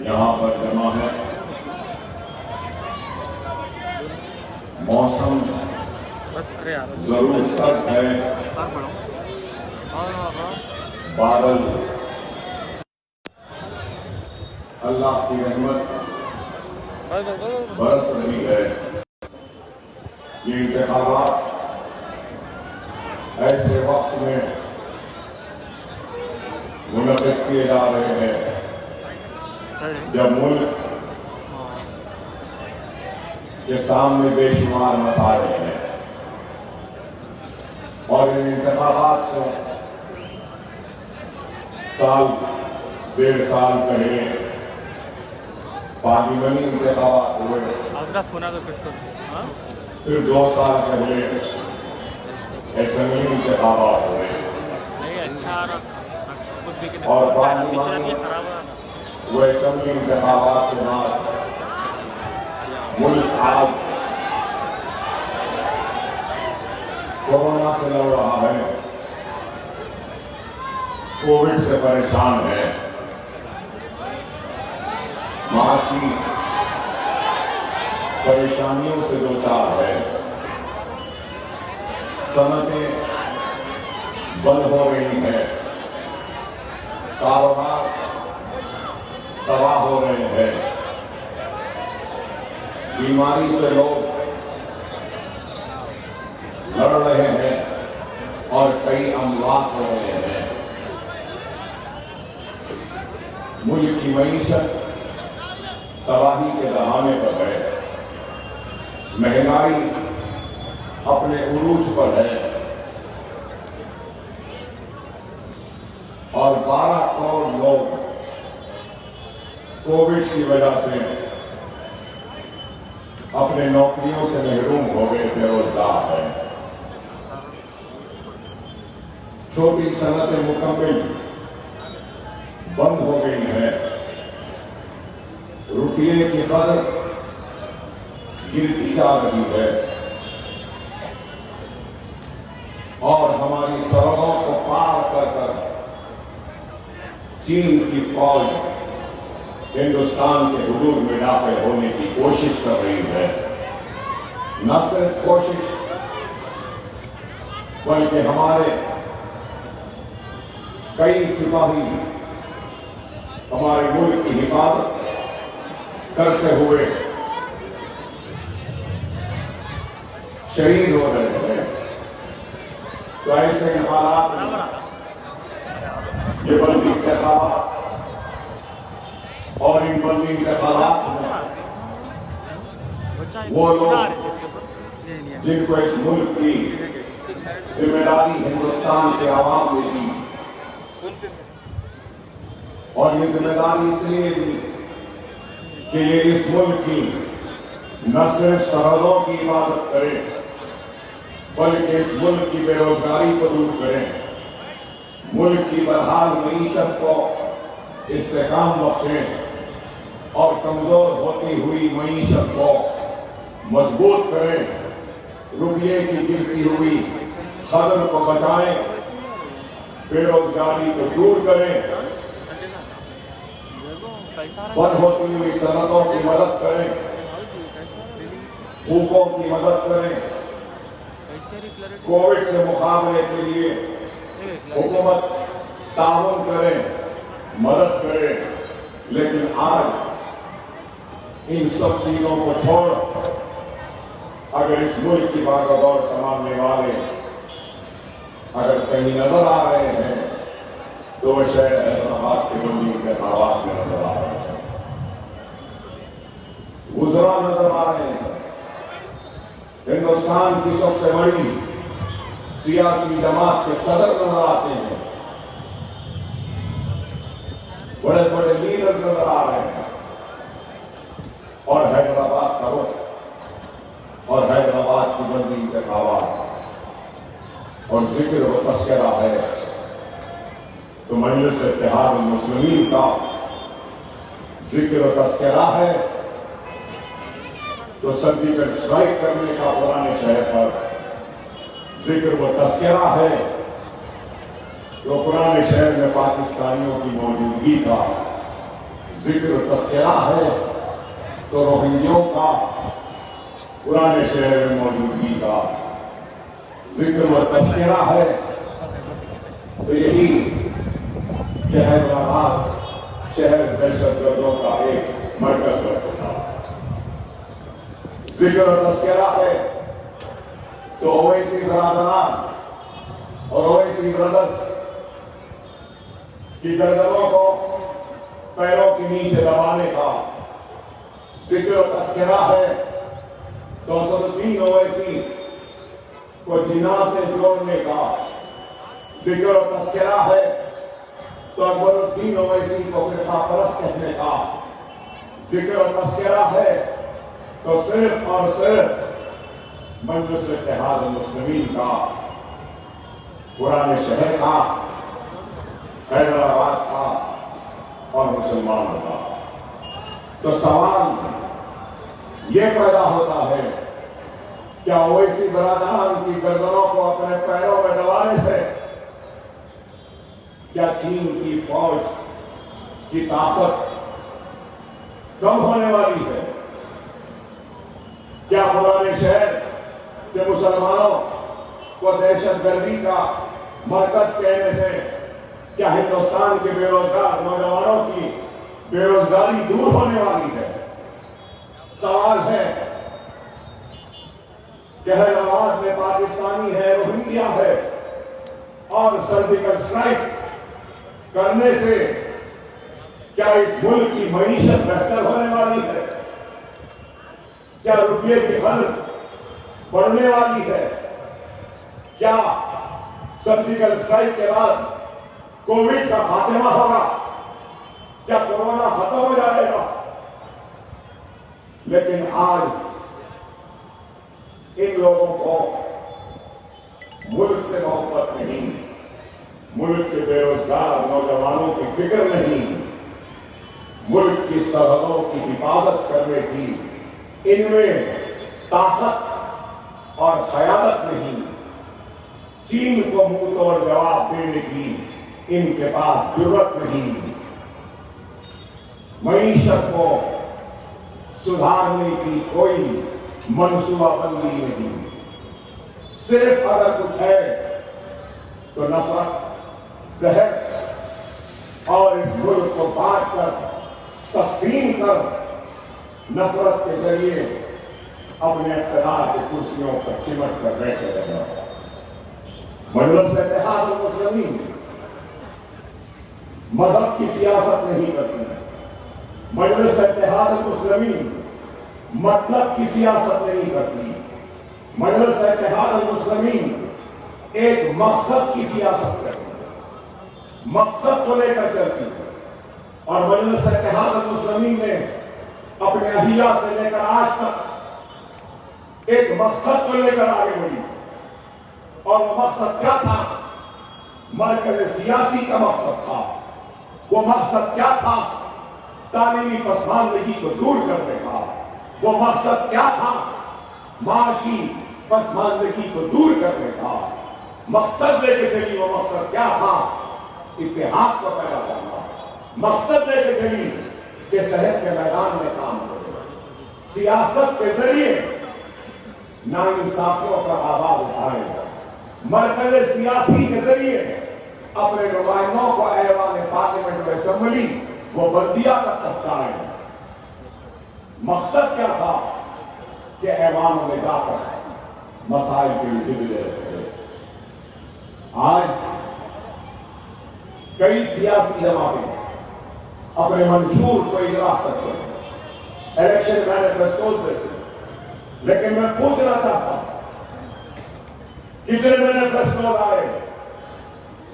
یہاں پر جمع ہے. موسم ضرور سرد ہے، بادل اللہ کی رحمت برس رہی ہے. یہ انتخابات ایسے وقت میں منعقد کیے جا رہے ہیں جب ملک کے سامنے بے شمار مسائل ہیں، اور ان انتخابات سے سال 1.5 سال پہلے پارلیمانی انتخابات ہوئے، پھر 2 سال پہلے اسمبلی انتخابات ہوئے، اور پارلیمانی وہ اسمبلی انتخابات کے بعد ملک آج کورونا سے لڑ رہا ہے، کووڈ سے پریشان ہے، معاشی پریشانیوں سے دوچار ہے، صنعتیں بند ہو رہی ہیں، کاروبار تباہ ہو رہے ہیں، بیماری سے لوگ لڑ رہے ہیں اور کئی اموات ہو رہے ہیں. ملک کی معیشت تباہی کے دہانے پر ہے، مہنگائی اپنے عروج پر ہے، اور 12 کروڑ لوگ کووڈ کی وجہ سے اپنے نوکریوں سے محروم ہو گئے، بے روزگار ہیں. چھوٹی صنعتیں مکمل بند ہو گئی ہیں، روپیے کی قدر گرتی جا رہی ہے، اور ہماری سرحدوں کو پار کر کر چین کی فوج ہندوستان کے حدود میں داخل ہونے کی کوشش کر رہی ہے. نہ صرف کوشش بلکہ ہمارے کئی سپاہی ہمارے ملک کی حفاظت کرتے ہوئے شہید ہو رہے ہیں. تو ایسے حالات میں یہ بلدی انتخابات اور ان بلدی انتخابات میں وہ لوگ جن کو اس ملک کی ذمہ داری ہندوستان کے عوام نے دی، اور یہ ذمہ داری اس لیے دی کہ یہ اس ملک کی نہ صرف سرحدوں کی حفاظت کرے بلکہ اس ملک کی بے روزگاری کو دور کریں، ملک کی بدحال معیشت کو استحکام بخشیں، اور کمزور ہوتی ہوئی معیشت کو مضبوط کریں، روپیے کی گرتی ہوئی قدر کو بچائیں، بے روزگاری کو دور کریں، بند ہوتی ہوئی صنعتوں کی مدد کریں، بھوکوں کی مدد کریں. کووڈ سے مقابلے کے لیے حکومت تعاون کرے، مدد کرے، لیکن آج ان سب چیزوں کو چھوڑ اگر اس ملک کی باغ و دور سنبھالنے والے اگر کہیں نظر آ رہے ہیں تو وہ شہر حیدرآباد کے بلدی انتخابات میں نظر آ رہے ہیں، وزراء نظر آ رہے ہیں. ہندوستان کی سب سے بڑی سیاسی جماعت کے صدر نظر آتے ہیں، بڑے بڑے لیڈرز نظر آ رہے ہیں، اور حیدرآباد کا رخ اور حیدرآباد کی بلدی انتخابات اور ذکر و تذکرہ ہے تو مجلس اتحاد المسلمین کا ذکر و تذکرہ ہے، تو سرجیکل اسٹرائک کرنے کا پرانے شہر پر ذکر و تذکرہ ہے، تو پرانے شہر میں پاکستانیوں کی موجودگی کا ذکر تذکرہ ہے تو روہنگیوں کا پرانے شہر میں موجودگی کا ذکر و تذکرہ ہے تو یہی کہ حیدرآباد شہر دہشت گردوں کا ایک مرکز بن چکا. ذکر و تذکرہ ہے تو اویسی برادران اور اویسی برادرز کی گردنوں کو پیروں کے نیچے دبانے کا. ذکر و تذکرہ ہے تو اسدالدین اویسی کو جناح سے جوڑنے کا. ذکر و تذکرہ ہے تو اکبر الدین اویسی کو فرقہ پرست کہنے کا. ذکر و تذکرہ ہے تو صرف اور صرف مجلس اتحاد المسلمین کا، پرانے شہر کا، حیدرآباد کا اور مسلمانوں کا. تو سوال یہ پیدا ہوتا ہے کیا اویسی برادران کی گردنوں کو اپنے پیروں میں دبانے سے کیا چین کی فوج کی طاقت کم ہونے والی ہے؟ کیا پرانے شہر کے مسلمانوں کو دہشت گردی کا مرکز کہنے سے کیا ہندوستان کے بے روزگار نوجوانوں کی بے روزگاری دور ہونے والی ہے؟ سوال ہے کہ حیدرآباد میں پاکستانی ہے، روہنگیا ہے، اور سرجیکل اسٹرائک کرنے سے کیا اس ملک کی معیشت بہتر ہونے والی ہے؟ کیا روپیے کی خرچ بڑھنے والی ہے؟ کیا سرجیکل اسٹرائک کے بعد کووڈ کا خاتمہ ہوگا؟ کیا کورونا ختم ہو جائے گا؟ لیکن آج ان لوگوں کو ملک سے محبت نہیں، ملک کے بے روزگار نوجوانوں کی فکر نہیں، ملک کی سرحدوں کی حفاظت کرنے کی ان میں طاقت اور قیادت نہیں، چین کو منہ توڑ جواب دینے کی ان کے پاس جرأت نہیں، معیشت کو سدھارنے کی کوئی منصوبہ بندی نہیں. صرف اگر کچھ ہے تو نفرت، زہر اور اس ملک کو بانٹ کر تقسیم کر نفرت کے ذریعے اپنے اقتدار کی کرسیوں پر چمٹ کر بیٹھے رہنا. مجلس اتحاد المسلمین مذہب کی سیاست نہیں کرتی. مجلس اتحاد المسلمین مطلب کی سیاست نہیں کرتی. مجلس اتحاد المسلمین ایک مقصد کی سیاست کرتی ہے، مقصد کو لے کر چلتی ہے. اور مجلس اتحاد المسلمین نے اپنے احیا سے لے کر آج تک ایک مقصد کو لے کر آگے بڑھی. اور وہ مقصد کیا تھا؟ مرکز سیاسی کا مقصد تھا. وہ مقصد کیا تھا؟ تعلیمی پسماندگی کو دور کرنے کا. وہ مقصد کیا تھا؟ معاشی پسماندگی کو دور کرنے کا. مقصد لے کے چلی. وہ مقصد کیا تھا؟ اتحاد کو پیدا کرنا. مقصد لے کے چلی کہ صحت کے میدان میں کام کرے. سیاست کے ذریعے ناانصافیوں کا آواز اٹھائے. مرکز سیاسی کے ذریعے اپنے نمائندوں کو ایوان پارلیمنٹ میں اسمبلی وہ بلدیہ تک پہنچائے. مقصد کیا تھا؟ کہ ایوانوں میں جا کر مسائل کے لیے رکھے. آج کئی سیاسی جماعتیں اپنے منشور کو اجرا کرتے ہیں، الیکشن مینیفیسٹوز دیتے ہیں. لیکن میں پوچھنا چاہتا ہوں کتنے مینیفیسٹوز آئے؟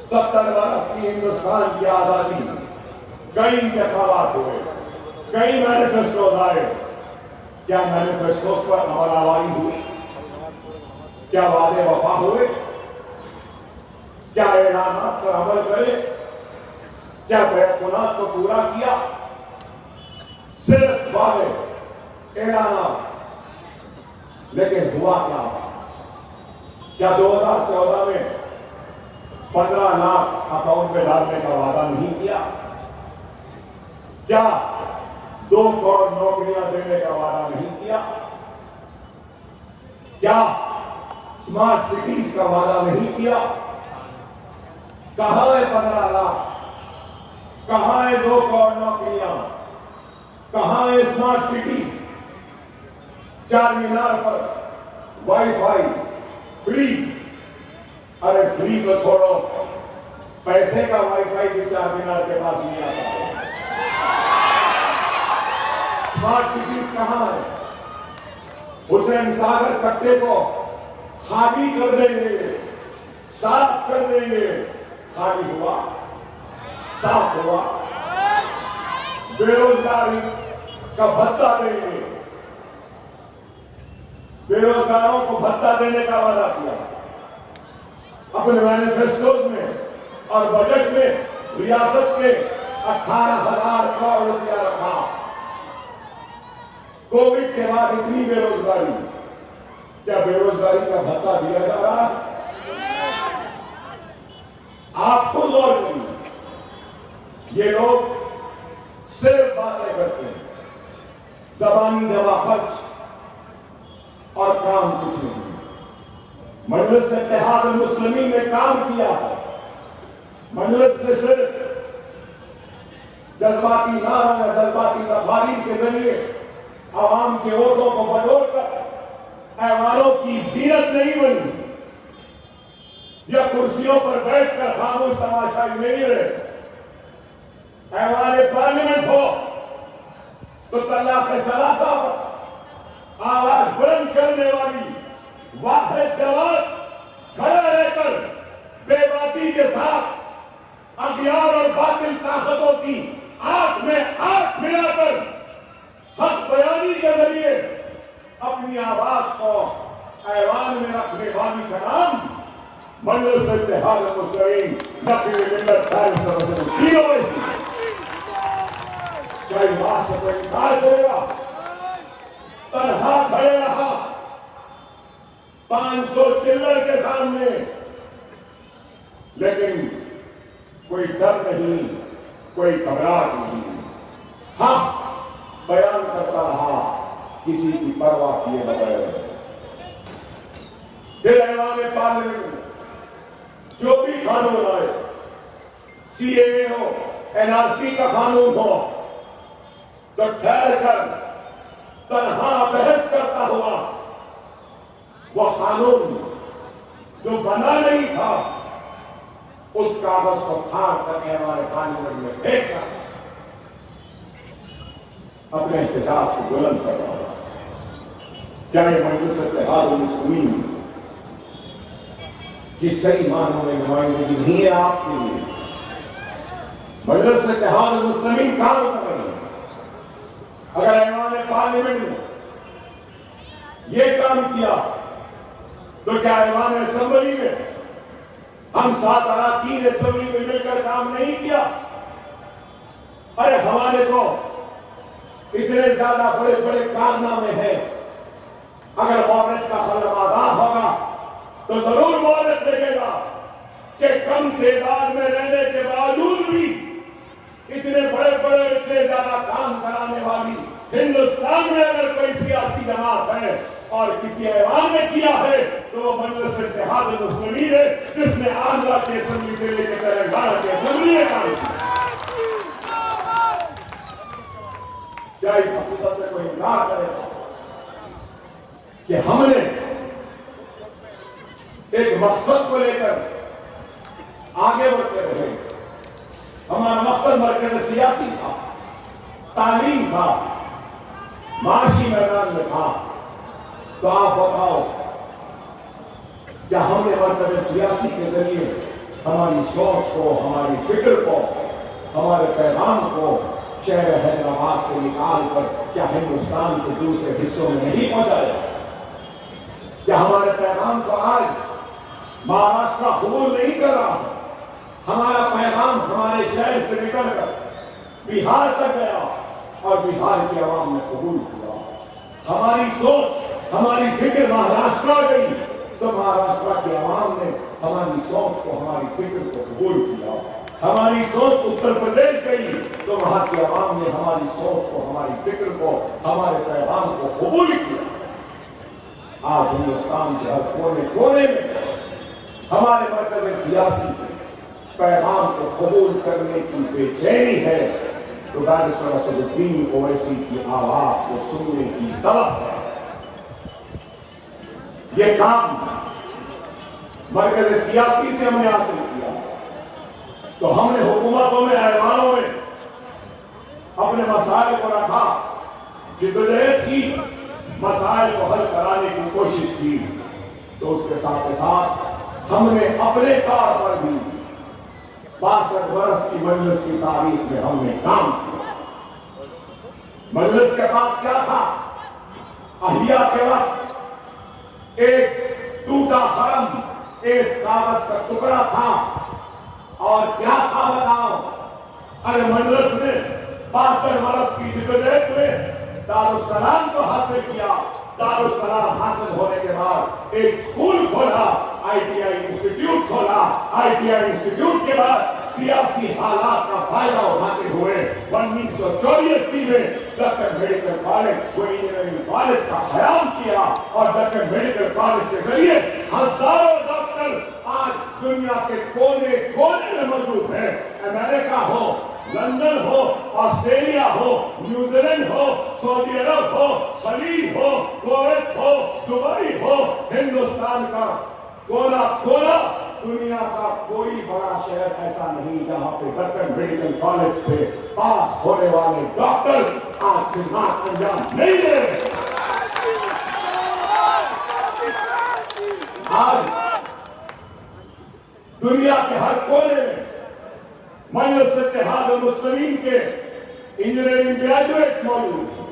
70 برس کی ہندوستان کی آزادی، کئی انتخابات ہوئے، کئی مینیفیسٹوز آئے. کیا مینیفیسٹوز پر عمل آوری ہوئی؟ کیا وعدے وفا ہوئے؟ کیا اعلانات پر عمل کرے؟ کیا بیعتات کو پورا کیا؟ صرف وعدے، اعلانات. لیکن ہوا کیا؟ کیا 2014 میں 15 لاکھ اکاؤنٹ میں ڈالنے کا وعدہ نہیں کیا؟ کیا 2 کروڑ نوکریاں دینے کا وعدہ نہیں کیا؟ کیا اسمارٹ سٹیز کا وعدہ نہیں کیا؟ کہاں ہے 15 لاکھ؟ کہاں ہے 2 کروڑ نوکریاں؟ کہاں ہے اسمارٹ سٹی؟ چار مینار پر وائی فائی فری. ارے فری تو چھوڑو، پیسے کا وائی فائی بھی چار مینار کے پاس نہیں آتا. اسمارٹ سٹیز کہاں ہے؟ حسین ساگر کٹے کو خالی کر دیں گے، صاف کر دیں گے. خالی ہوا، صاف ہوا. بے روزگاری کا بھتہ دیں گے، بے روزگاروں کو بھتہ دینے کا وعدہ کیا. اپنے مینیفیسٹوز میں اور بجٹ میں ریاست کے 18,000 کروڑ روپیہ رکھا. کووڈ کے بعد اتنی بے روزگاری، کیا بے روزگاری کا بھتہ دیا جا رہا ہے؟ آپ خود غور کریں. یہ لوگ صرف باتیں کرتے ہیں، زبانی جمع خرچ اور کام کچھ نہیں. مجلس اتحاد المسلمین نے کام کیا ہے. مجلس نے صرف جذباتی نعرہ، جذباتی تقاریر کے ذریعے عوام کے ووٹوں کو بٹور کر ایوانوں کی زینت نہیں بنی، یا کرسیوں پر بیٹھ کر خاموش تماشائی نہیں رہے. ایوان پارلیمنٹ ہو تو طلاق ثلاثہ پر آواز بلند کرنے والی واحد جماعت کھڑا رہ کر بے باکی کے ساتھ اغیار اور باطل طاقتوں کی آنکھ میں آنکھ ملا کر حق بیانی کے ذریعے اپنی آواز کو ایوان میں رکھنے والی کا نام مجلس اتحاد المسلمین نقل ملت کیا اس بات سے کوئی انکار کرے گا؟ تنہا کھڑے رہا 500 چلر کے سامنے، لیکن کوئی ڈر نہیں، کوئی گھبراہٹ نہیں. حق بیان کرتا رہا کسی کی پرواہ کیے بغیر. پھر ایوان پارلیمنٹ جو بھی قانون آئے، سی اے اے ہو، این آر سی کا قانون ہو، تو ٹھہر کر تنہا بحث کرتا ہوا وہ قانون جو بنا نہیں تھا اس کاغذ کو پھاڑ کر ایوان پارلیمنٹ میں پھینک کر اپنے احتجاج کو بلند کر رہا تھا. کیا یہ مجلس اتحاد المسلمین کی صحیح معنوں میں نمائندگی نہیں ہے آپ کے لیے؟ مجلس اتحاد المسلمین کام کر رہی ہے. اگر ایوان پارلیمنٹ نے یہ کام کیا تو کیا ایوان اسمبلی میں ہم 7 اراکین اسمبلی میں مل کر کام نہیں کیا؟ ارے ہمارے تو اتنے زیادہ بڑے بڑے کارنامے ہیں. اگر مورچ کا قلم آزاد ہوگا تو ضرور مورچ دیکھے گا کہ کم تعداد میں رہنے کے باوجود بھی اتنے بڑے بڑے اتنے زیادہ کام کرانے والی ہندوستان میں اگر کوئی سیاسی جماعت ہے اور کسی ایوان نے کیا ہے تو وہ مجلس اتحاد المسلمین ہے، جس نے آندھرا کی اسمبلی سے لے کے تلنگانہ کی اسمبلی میں کام کیا. کیا اس حقیقت سے کوئی انکار کرے گا کہ ہم نے ایک مقصد کو لے کر آگے بڑھتے رہے؟ ہمارا مقصد مرکز سیاسی تھا، تعلیم تھا، معاشی میدان میں تھا. تو آپ بتاؤ کیا ہم نے مرکز سیاسی کے ذریعے ہماری سوچ کو، ہماری فکر کو، ہمارے پیغام کو شہر حیدرآباد سے نکال کر کیا ہندوستان کے دوسرے حصوں میں نہیں پہنچایا؟ کیا ہمارے پیغام کو آج مہاراشٹر قبول نہیں کر رہا؟ ہمارا پیغام ہمارے شہر سے نکل کر بہار تک گیا اور بہار کی عوام نے قبول کیا. ہماری سوچ، ہماری فکر مہاراشٹر گئی تو مہاراشٹر کی عوام نے ہماری سوچ کو، ہماری فکر کو قبول کیا. ہماری سوچ اتر پردیش گئی تو وہاں کے عوام نے ہماری سوچ کو، ہماری فکر کو، ہمارے پیغام کو قبول کیا۔ آج ہندوستان کے ہر کونے کونے میں ہمارے مرکز سیاسی پیغام کو قبول کرنے کی بے چینی ہے، تو بارسٹر اسد الدین اویسی کی آواز کو سننے کی طلب ہے۔ یہ کام مرکز سیاسی سے ہم نے حاصل کیا، تو ہم نے حکومتوں میں، ایوانوں میں اپنے مسائل کو رکھا، جدوجہد کی، مسائل کو حل کرانے کی کوشش کی، تو اس کے ساتھ ہم نے اپنے کار پر بھی 62 برس کی مجلس کی تاریخ میں ہم نے کام کیا۔ مجلس کے پاس کیا تھا؟ احیاء کے وقت ایک ٹوٹا خرم، ایک کاغذ کا ٹکڑا تھا، اور کیا تھا بتاؤ؟ ارے مجلس نے 62 برس کی جدوجہد میں دارالسلام کو حاصل کیا۔ دارالسلام حاصل ہونے کے بعد ایک اسکول کھولا، آئی ٹی آئی انسٹیٹیوٹ کھولا، آئی ٹی آئی انسٹیٹیوٹ کے بعد سیاسی حالات کا فائدہ اٹھاتے ہوئے 1984 میں ڈکن میڈیکل کالج، وہ انجینئرنگ کالج کا قیام کیا، اور ڈکن میڈیکل کالج کے ذریعے ہزاروں ڈاکٹر آج دنیا کے کونے کونے میں موجود ہیں۔ امریکہ ہو، لندن ہو، آسٹریلیا ہو، نیوزی لینڈ ہو، سعودی عرب ہو، خلیج ہو، کویت ہو، دبئی ہو، ہندوستان کا کونا کونا، دنیا کا کوئی بڑا شہر ایسا نہیں جہاں پہ ڈکن میڈیکل کالج سے پاس ہونے والے ڈاکٹر آج خدمات انجام نہیں دے رہے۔ آج دنیا کے ہر کونے میں مجلس اتحاد المسلمین کے انجینئرنگ گریجویٹس موجود ہیں۔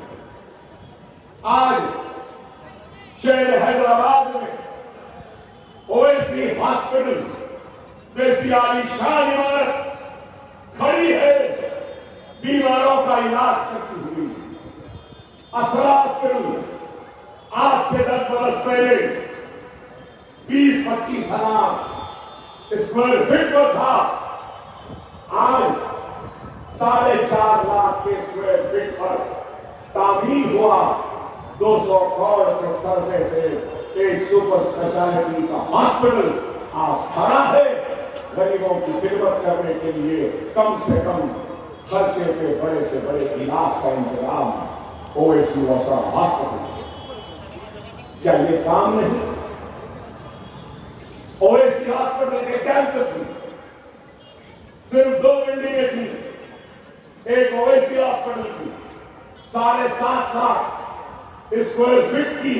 آج شہر حیدرآباد میں اویسی ہاسپٹل جیسی عالی شان عمارت کھڑی ہے، بیماروں کا علاج کرتی ہوئی۔ اسرا ہاسپٹل آج سے 10 برس پہلے 20-25 ہزار اسکوائر فٹ پر تھا، آج 4.5 لاکھ کے اسکوائر فٹ پر تعمیر ہوا۔ 200 کروڑ کے صرفے سے ایک سپر اسپیشلٹی کا ہاسپٹل آج کھڑا ہے، غریبوں کی خدمت کرنے کے لیے کم سے کم خرچے پہ بڑے سے بڑے علاج کا انتظام اویسی وسا ہاسپٹل۔ کیا یہ کام نہیں؟ اویسی ہاسپٹل کے کیمپس میں صرف 2 بلڈنگیں تھیں، ایک اویسی ہاسپٹل کی 7.5 لاکھ اسکوائر فٹ کی،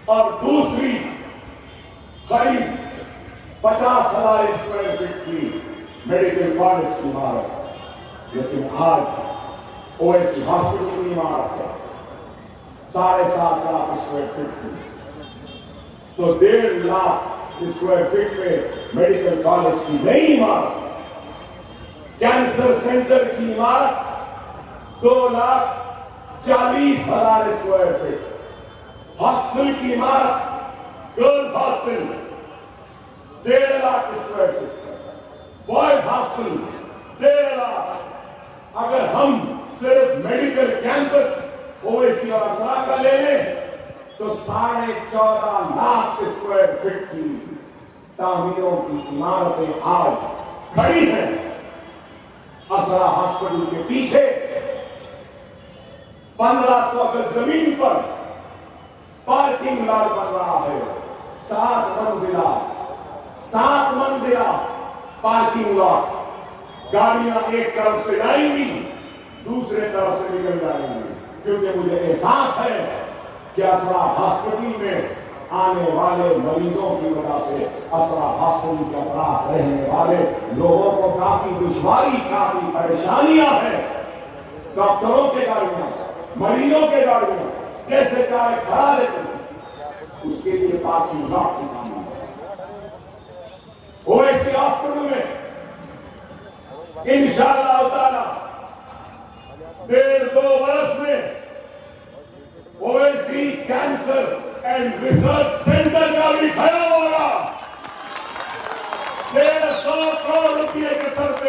اور دوسری قریب 50,000 اسکوائر فٹ کی میڈیکل کالج کی عمارت۔ لیکن آج اویسی ہاسپٹل کی عمارت ہے 7.5 لاکھ اسکوائر فٹ کی، تو 1.5 لاکھ اسکوائر فٹ میں میڈیکل کالج کی نئی عمارت، کینسر سینٹر کی عمارت 2,40,000 اسکوائر فٹ، ہاسپٹل کی عمارت girls hospital 1.5 lakh square foot, boys hospital 1.5 lakh. اگر ہم صرف میڈیکل کیمپس اویسی اور اسرا کا لے لیں تو 14.5 لاکھ اسکوائر فٹ کی تعمیروں کی عمارتیں آج کھڑی ہیں۔ اسرا ہاسپٹل کے پیچھے 1500 گز زمین پر پارکنگ لاٹ بن رہا ہے، 7 منزلہ پارکنگ لاٹ۔ گاڑیاں ایک طرف سے جائیں گی، دوسرے طرف سے نکل جائیں گی، کیونکہ مجھے احساس ہے کہ اسرا ہاسپٹل میں آنے والے مریضوں کی وجہ سے اسرا ہاسپٹل کے اطراف رہنے والے لوگوں کو کافی دشواری، کافی پریشانیاں ہیں۔ ڈاکٹروں کے گاڑیاں، مریضوں کے گاڑیاں جیسے چاہے کھڑا لیتے ہیں، اس کے لیے پارکنگ لاٹ کی کام ہے۔ اویسی ہاسپٹل میں انشاءاللہ تعالی 1.5-2 برس میں Owaisi cancer and research centre کا بھی کھڑا ہوگا۔ 150 کروڑ روپے کے سر پہ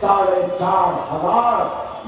4,500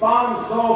500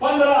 15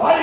5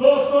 200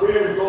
1.5-2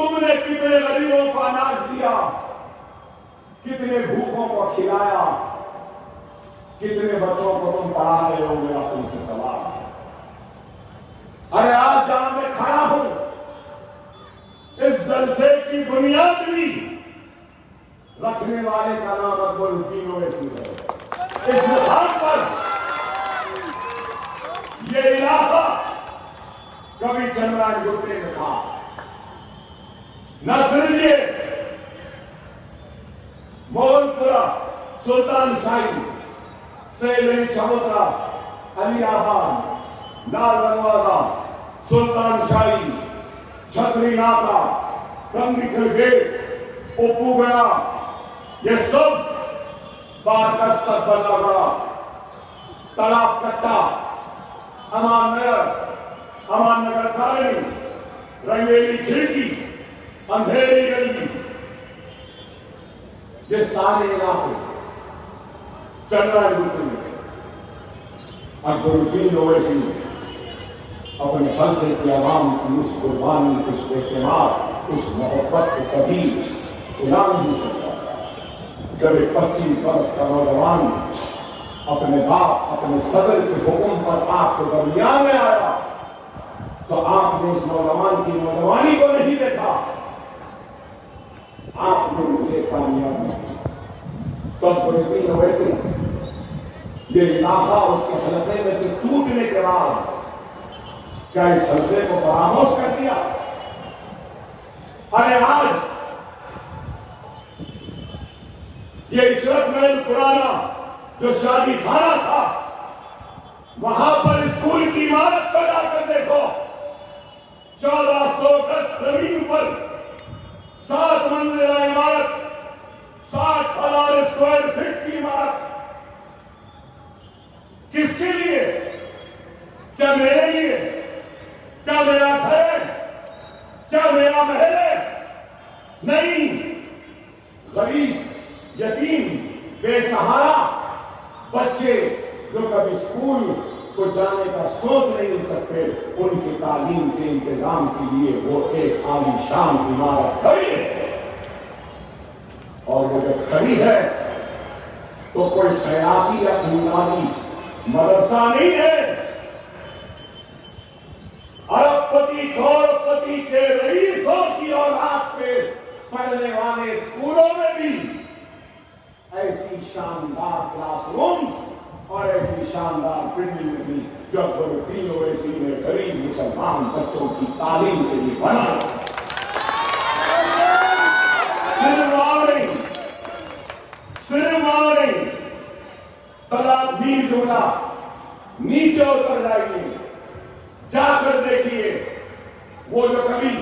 تم نے کتنے غریبوں کو اناج دیا، کتنے بھوکوں کو کھلایا، کتنے بچوں کو تم پڑھا رہے ہو، میرا تم سے سوال ہے۔ ارے آج جہاں میں کھڑا ہوں، اس جلسے کی بنیاد بھی رکھنے والے کا نام اکبر الدین اویسی ہے۔ اس مقام پر یہ علاقہ کبھی چندرائن گٹے میں تھا، نہ صرف یہ مغل پورا، سلطان شاہی، سیلوی چبوترا، علی آباد، لال دروازہ، سلطان شاہی، چھتری ناکا، کنگیکل گیٹ، اوپو گڑا، یہ سب بارکستک بندہ گڑا، تالاب کٹا، امان نگر کالونی، رنگیلی کھڑکی، اندھیری گلی، یہ سارے علاقے چندرائن گٹے میں اکبر الدین اویسی اپنے حلقے کی عوام کی اس قربانی، اس اعتماد، اس محبت کو کبھی بھلا نہیں سکتا۔ جب ایک 25 برس کا نوجوان اپنے باپ، اپنے صدر کے حکم پر آپ کے درمیان میں آیا تو آپ نے اس نوجوان کی نوجوانی کو نہیں دیکھا، آپ نے مجھے کامیابی دی۔ تو اکبر الدین اویسی یہ علاقہ اس کے حلقے میں سے ٹوٹنے کے بعد کیا اس حلقے کو فراموش کر دیا؟ ارے آج یہ عشرت محل پرانا جو شادی خانہ تھا، وہاں پر اسکول کی عمارت پر جا کر دیکھو، 1400 گز زمین پر 7 منزلہ عمارت، 60,000 اسکوائر فٹ کی عمارت، کس کے لیے؟ کیا میرے لیے؟ کیا میرا گھر ہے؟ کیا میرا محل ہے؟ نہیں، غریب، یتیم، بے سہارا بچے جو کبھی اسکول کو جانے کا سوچ نہیں سکتے، ان کی تعلیم کے انتظام کے لیے وہ ایک عالی شان عمارت کھڑی ہے۔ اور وہ جب کھڑی ہے تو کوئی خیراتی یا امدادی مدرسہ نہیں ہے، ارب پتی کروڑ پتی کے رئیسوں کی اولاد پہ پڑھنے والے اسکولوں میں بھی ایسی شاندار کلاس رومز اور ایسی شاندار بلڈنگ نہیں جو اکبر الدین اویسی نے غریب مسلمان بچوں کی تعلیم کے لیے بنایا۔ صرف تالاب میر جملہ نیچے اتر جائیے، جا کر دیکھیے وہ جو کبھی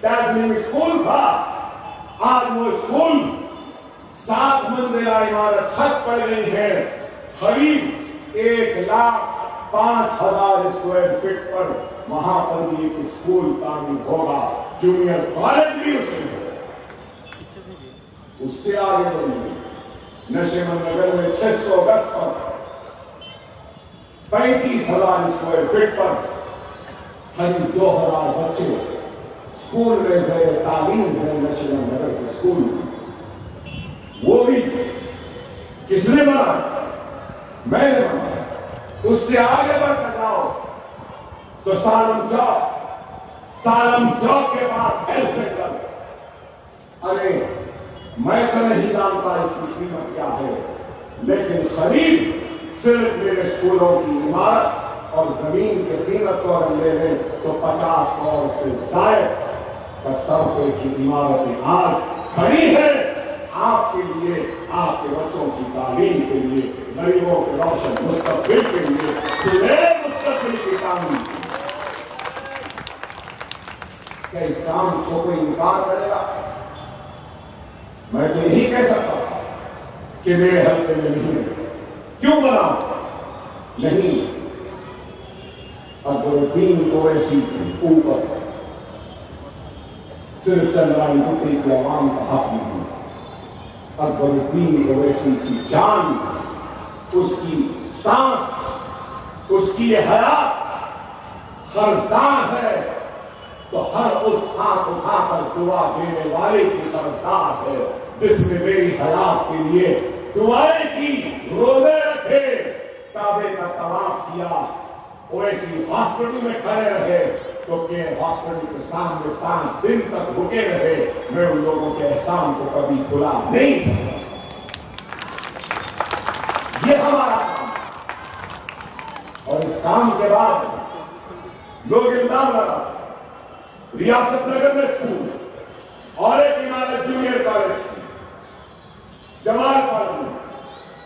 تعلیم اسکول تھا، آج وہ اسکول 7 منزلہ عمارت چھت پڑ گئی ہے، قریب 1,05,000 اسکوائر فٹ پر وہاں پر بھی ایک اسکول تعمیر ہوگا، جونیئر کالج بھی اس میں ہوگا۔ اس سے آگے بڑھیے، نشیمن نگر میں 600 گز پر 35,000 اسکوائر فٹ پر قریب 2,000 بچے اسکول میں زیر تعلیم ہے۔ نشیمن نگر کے اسکول وہ بھی کس نے بنا؟ میں نے بنا۔ اس سے آگے بڑھ کر جاؤ تو سالم چوک کے پاس ہیلتھ سینٹر، ارے میں تو نہیں جانتا اس کی قیمت کیا ہے، لیکن خرید صرف میرے اسکولوں کی عمارت اور زمین کی قیمت کو اگر لے لیں تو 50 کروڑ سے زائد صرفے کی عمارتیں آج کھڑی ہے، آپ کے لیے، آپ کے بچوں کی تعلیم کے لیے، غریبوں کے روشن مستقبل کے لیے، سنہرے مستقبل کی تعمیر۔ کیا اس کام کو کوئی انکار کرے گا؟ میں تو نہیں کہہ سکتا کہ میرے حلقے میں نہیں ہے، کیوں بنا؟ نہیں، اکبر الدین اویسی کے اوپر صرف چندرائن گٹے کی عوام کا حق نہیں، اکبر الدین اویسی کی جان، اس کی سانس، اس کی حیات قرضدار ہے تو ہر اس ہاتھ اٹھا کر دعا دینے والے کی سمجھدار ہے جس نے میری حیات کے لیے دعائیں کی، روزے رکھے، کعبے کا طواف کیا، اویسی ہاسپٹل میں کھڑے رہے تو کہ ہاسپٹل کے سامنے 5 دن تک رکے رہے، میں ان لوگوں کے احسان کو کبھی بھلا نہیں سکتا۔ یہ ہمارا کام، اور اس کام کے بعد لوگ الزام لگا ریاست نگر میں اسکول اور ایک عمارت جونیئر کالج کی، جمال کالج میں،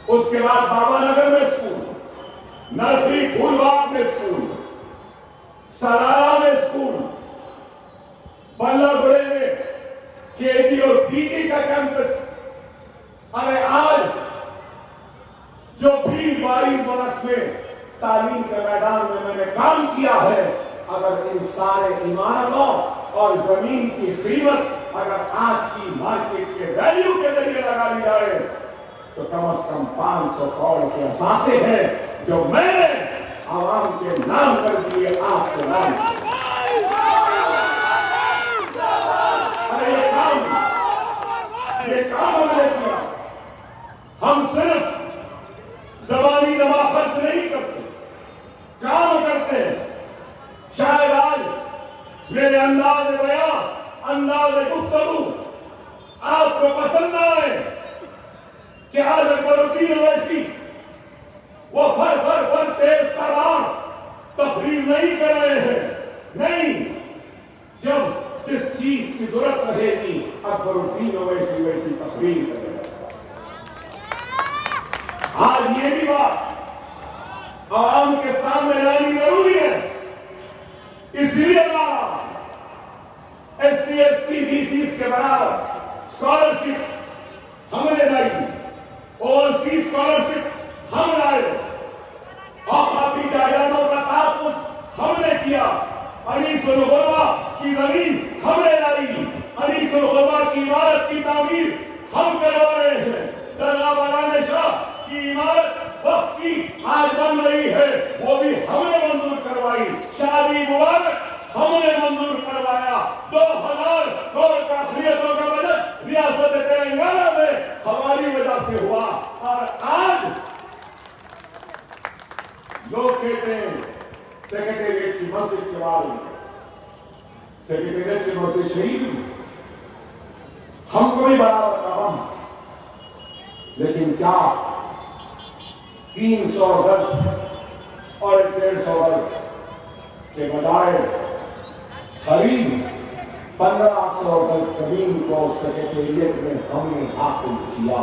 اس کے بعد بابا نگر میں اسکول، نرسری پھول باغ میں اسکول، سرارا میں اسکول، بلہ بڑے میں کے جی اور پی جی کا کیمپس۔ ارے آج جو 20-22 برس میں تعلیم کے میدان میں نے کام کیا ہے، اگر ان سارے عمارتوں اور زمین کی قیمت اگر آج کی مارکیٹ کے ویلیو کے ذریعے لگا لی جائے تو کم از کم 500 کروڑ کے اثاثے ہیں جو میں نے عوام کے نام کر دیے، آپ کے نام۔ ارے یہ کام ہم نے کیا، ہم صرف زبانی نما خرچ نہیں کرتے، کام کرتے ہیں۔ شاید آج میرے انداز بیان، انداز گفتگو آپ کو پسند نہ آئے کہ آج اکبر الدین اویسی وہ فر تیز ترار تقریر نہیں کر رہے ہیں، نہیں، جب جس چیز کی ضرورت رہے گی اکبر الدین اویسی ویسی تقریر کرے گا۔ آج یہ بھی بات عوام کے سامنے لانی ضروری ہے، اس لیے S C S T B C کے برابر اسکالرشپ ہم نے لائی، اوورسیز اسکالرشپ ہم لائے، آفاقی جائیدادوں کا تحفظ ہم نے کیا، انیس الغربا کی زمین ہم نے لائی، انیس الغربا کی عمارت کی تعمیر ہم کروا رہے ہیں، درگاہ باران شاہ کی عمارت وقت کی آج بن رہی ہے، وہ بھی ہم نے منظور کروائی، شادی مبارک ہم نے منظور کروایا، 2000 کروڑ کا خریدوں کا بجٹ ریاست تلنگانہ میں ہماری وجہ سے ہوا۔ اور آج لوگ کہتے ہیں سیکریٹریٹ کی مسجد کے بارے میں، سیکریٹریٹ کی مسجد شہید ہوئی، ہم کو بھی برابر کا غم، لیکن کیا 300 گز اور 150 گز کے بجائے قریب 1500 گز زمین کو سیکریٹریٹ میں ہم نے حاصل کیا۔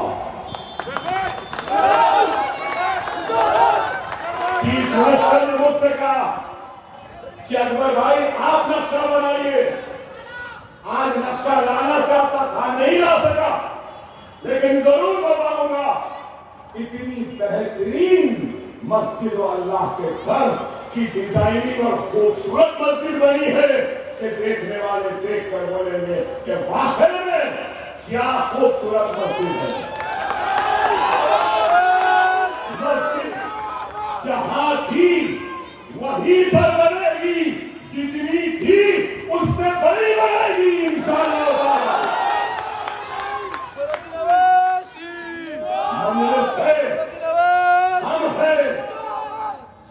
چیف منسٹر نے مجھ سے کہا کہ اکبر بھائی آپ نقشہ بنائیے، آج نقشہ لانا چاہتا تھا نہیں لا سکا، لیکن ضرور بتاؤں گا اتنی بہترین مسجد و اللہ کے گھر کی ڈیزائننگ اور خوبصورت مسجد بنی ہے کہ دیکھنے والے دیکھ کر بولیں گے کہ واقعی میں کیا خوبصورت مسجد ہے۔ مسجد جہاں تھی وہیں پر بنے گی، جتنی تھی اس سے بڑی بنے گی انشاءاللہ تعالی۔ مجلس ہے، ہم ہیں،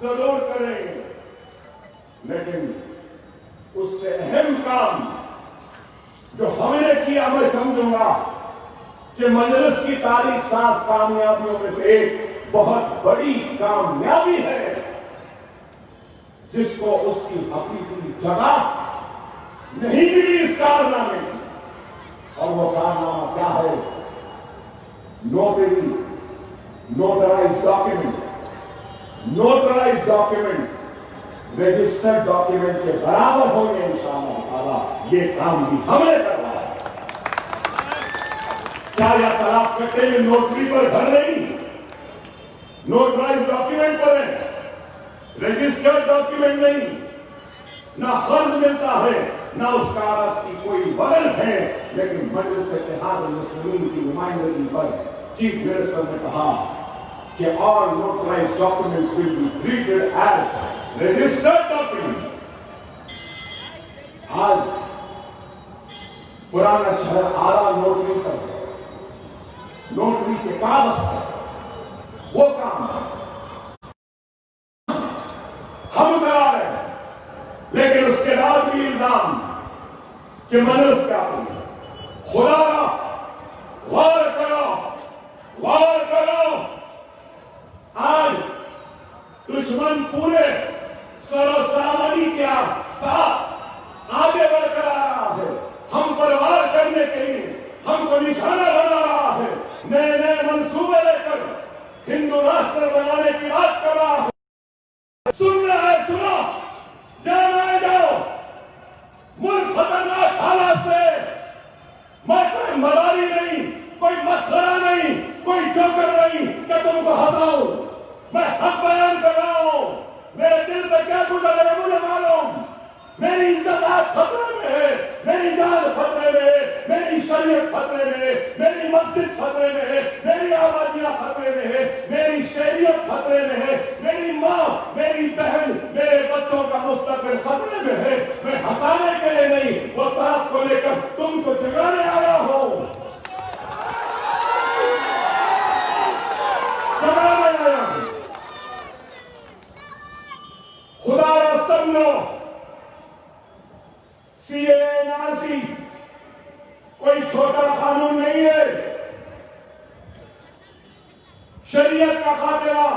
ضرور کریں گے، لیکن اس سے اہم کام جو ہم نے کیا میں سمجھوں گا کہ مجلس کی تاریخ ساز کامیابیوں میں سے ایک بہت بڑی کامیابی ہے جس کو اس کی حقیقی جگہ نہیں ملی اس کارنامے کی، اور وہ کارنامہ کیا ہے؟ نوٹرائز ڈاکیومنٹ رجسٹرڈ ڈاکیومنٹ کے برابر ہونے انشاءاللہ تعالی یہ کام بھی ہم نے کروایا۔ کیا یہ طلاق کٹے میں نوٹری پر گھر نہیں، نوٹرائز ڈاکیومنٹ پر ہے، رجسٹرڈ ڈاکیومنٹ نہیں، نہ قرض ملتا ہے نہ اس کاغذ کی کوئی وزن ہے، لیکن مجلس اتحاد المسلمین کی نمائندگی پر چیف منسٹر نے کہا کہ all notarized documents will be treated as registered documents۔ آج پرانا شہر آرا نوٹری پر، نوٹری کے کاغذ پر وہ کام ہم کرا رہے ہیں، لیکن اس کے بعد بھی الزام کہ مجلس کا خدا غور کرو، غور کرو۔ آج دشمن پورے سر و سامانی کے ساتھ آگے بڑھ کر آ رہا ہے، ہم پر وار کرنے کے لیے ہم کو نشانہ بنا رہا ہے، نئے نئے منصوبے لے کر ہندو راشٹر بنانے کی بات کر رہا ہے۔ سن رہا ہے، سنو، جانا ہے جاؤ، ملک خطرناک حالات سے، میں کوئی مداری نہیں، کوئی مسخرہ نہیں، کوئی جوکر نہیں کہ تم کو ہنساؤں، میں حق بیان کر رہا ہوں۔ میرے دل پہ کیا گزر رہا ہے مجھے معلوم، میری عزت آج خطرے میں ہے، میری جان خطرے میں ہے، میری شریعت خطرے میں ہے، میری مسجد خطرے میں ہے، میری آبادیاں خطرے میں ہے، میری شہریت خطرے میں ہے، میری ماں، میری بہن، میرے بچوں کا مستقبل خطرے میں ہے۔ میں ہنسانے کے لیے نہیں، وہ بات کو لے کر تم کو جگانے آیا ہوں، جگانے آیا ہوں۔ خدا را سمجھو، سی اے این آر سی کوئی چھوٹا قانون نہیں ہے، شریعت کا خاتمہ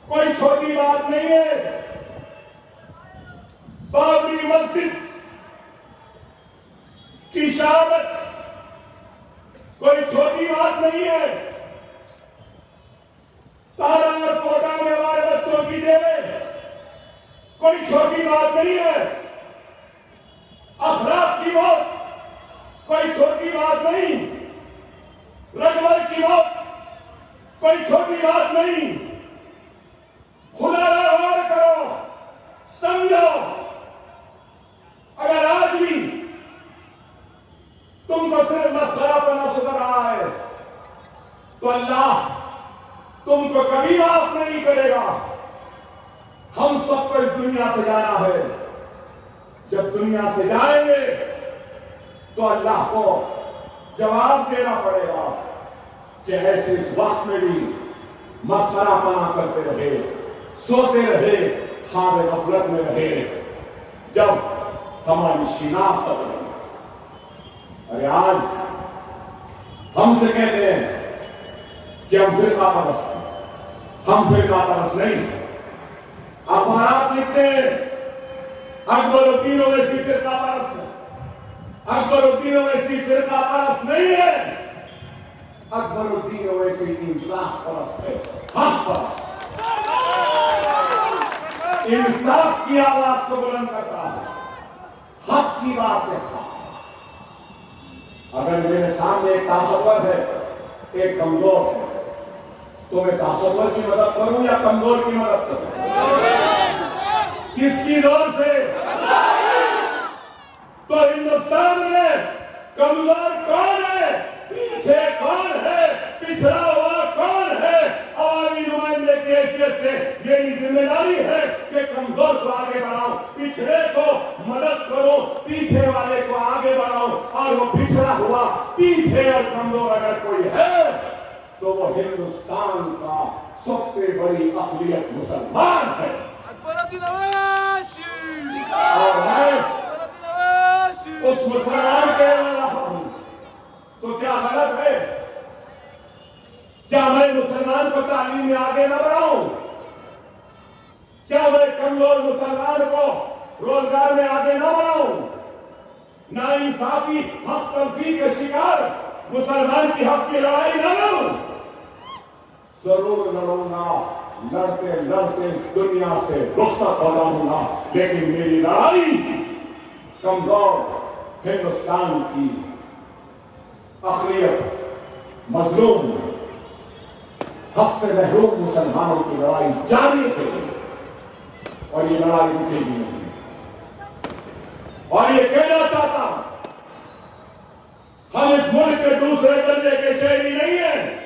کوئی چھوٹی بات نہیں ہے، بابری مسجد کی شہادت کوئی چھوٹی بات نہیں ہے، تارا اور کوٹا میں ہمارے بچوں کی جیلیں کوئی چھوٹی بات نہیں ہے، افراد کی موت کوئی چھوٹی بات نہیں، رجور کی موت کوئی چھوٹی بات نہیں۔ خدا را غور کرو، سمجھو، اگر آج بھی تم کو صرف مسخرہ پنا سدھر رہا ہے تو اللہ تم کو کبھی معاف نہیں کرے گا۔ ہم سب کو اس دنیا سے جانا ہے، جب دنیا سے جائیں گے تو اللہ کو جواب دینا پڑے گا کہ ایسے اس وقت میں بھی مسخرہ پنا کرتے رہے، سوتے رہے، خواب غفلت میں رہے، جب ہماری شناخت بنے۔ ارے آج ہم سے کہتے ہیں کہ ہم فرقہ پرست ہیں، ہم فرقہ پرست نہیں ہیں۔ اخبارات لکھتے ہیں اکبر الدین اویسی فرقہ پرست ہے، اکبر الدین اویسی فرقہ پرست نہیں ہے، اکبر الدین اویسی انصاف پرست ہے، حق پرست، انصاف کی آواز کو بلند کرتا ہے، حق کی بات کہتا ہے۔ اگر میرے سامنے ایک طاقتور ہے، ایک کمزور ہے، تو میں طاقتور کی مدد کروں یا کمزور کی مدد کروں؟ کس کی زور سے؟ تو ہندوستان میں کمزور کون ہے، پیچھے کون ہے، پچھڑا ہوا کون ہے؟ عوامی نمائندے کی حیثیت سے میری ذمہ داری ہے کہ کمزور کو آگے بڑھاؤ، پچھڑے کو مدد کرو، پیچھے والے کو آگے بڑھاؤ، اور وہ پچھڑا ہوا، پیچھے اور کمزور اگر کوئی ہے تو وہ ہندوستان کا سب سے بڑی اقلیت مسلمان ہے۔ اور میں اس مسلمان کے رہا ہوں تو کیا غلط ہے؟ کیا میں مسلمان کو تعلیم میں آگے نہ بڑھاؤں؟ کیا میں کمزور مسلمان کو روزگار میں آگے نہ بڑھاؤں؟ ناانصافی، حق تلفی کے شکار مسلمان کی حق کی لڑائی نہ لڑوں؟ ضرور لڑوں گا، لڑتے لڑتے اس دنیا سے رخصت ہو جاؤں گا، لیکن میری لڑائی کمزور ہندوستان کی اقلیت، مظلوم، حق سے محروم مسلمانوں کی لڑائی جاری ہے، اور یہ لڑائی رکے گی نہیں۔ اور یہ کہنا چاہتا ہوں، ہم اس ملک کے دوسرے درجے کے شہری نہیں ہیں،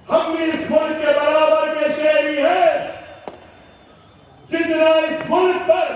ہم بھی اس ملک کے برابر کے شہری ہیں۔ جتنا اس ملک پر